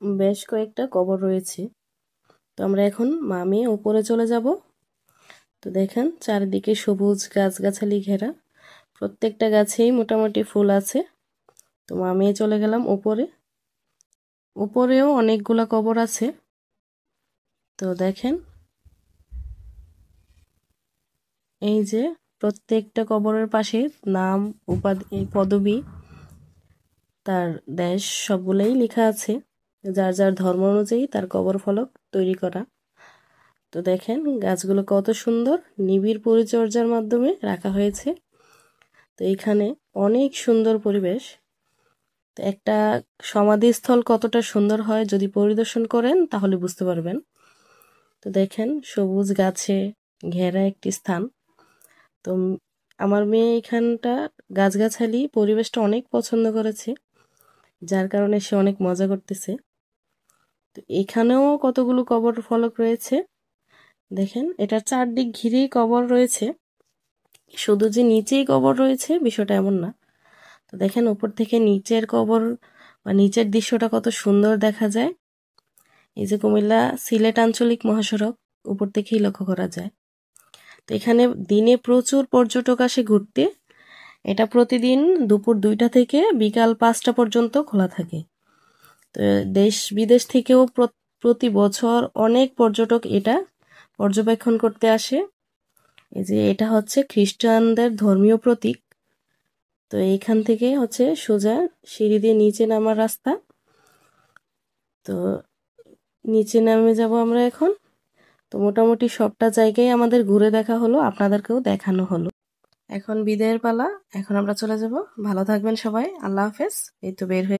বেশ কয়েকটা কবর রয়েছে। তো আমরা এখন মা মেয়ে উপরে চলে যাব। তো দেখেন চারিদিকে সবুজ গাছগাছালি ঘেরা, প্রত্যেকটা গাছেই মোটামুটি ফুল আছে। তো মা মেয়ে চলে গেলাম উপরে। উপরেও অনেকগুলা কবর আছে। তো দেখেন এই যে প্রত্যেকটা কবরের পাশে নাম, উপাধি, পদবি, তার দেশ সবগুলোই লেখা আছে। যার যার ধর্ম অনুযায়ী তার কবর ফলক তৈরি করা। তো দেখেন গাছগুলো কত সুন্দর নিবিড় পরিচর্যার মাধ্যমে রাখা হয়েছে। তো এখানে অনেক সুন্দর পরিবেশ। তো একটা সমাধিস্থল কতটা সুন্দর হয় যদি পরিদর্শন করেন তাহলে বুঝতে পারবেন। তো দেখেন সবুজ গাছে ঘেরা একটি স্থান। তো আমার মেয়ে এখানটা গাছগাছালি পরিবেশটা অনেক পছন্দ করেছে, যার কারণে সে অনেক মজা করতেছে। তো এখানেও কতগুলো কবর ফলক রয়েছে। দেখেন এটার চারদিক ঘিরেই কবর রয়েছে, শুধু যে নিচেই কবর রয়েছে বিষয়টা এমন না। তো দেখেন উপর থেকে নিচের কবর বা নিচের দৃশ্যটা কত সুন্দর দেখা যায়। এই যে কুমিল্লা সিলেট আঞ্চলিক মহাসড়ক উপর থেকেই লক্ষ্য করা যায়। তো এখানে দিনে প্রচুর পর্যটক আসে ঘুরতে। এটা প্রতিদিন দুপুর 2টা থেকে বিকাল 5টা পর্যন্ত খোলা থাকে। তো দেশ বিদেশ থেকেও প্রতি বছর অনেক পর্যটক এটা পর্যবেক্ষণ করতে আসে। এই যে এটা হচ্ছে খ্রিস্টানদের ধর্মীয় প্রতীক। তো এইখান থেকে হচ্ছে সোজা সিঁড়ি দিয়ে নিচে নামার রাস্তা। তো নিচে নামে যাব আমরা এখন। তো মোটামুটি সবটা জায়গায় আমাদের ঘুরে দেখা হলো, আপনাদেরকেও দেখানো হলো। এখন বিদায়ের পালা, এখন আমরা চলে যাব। ভালো থাকবেন সবাই, আল্লাহ হাফেজ। এই তো বের হয়ে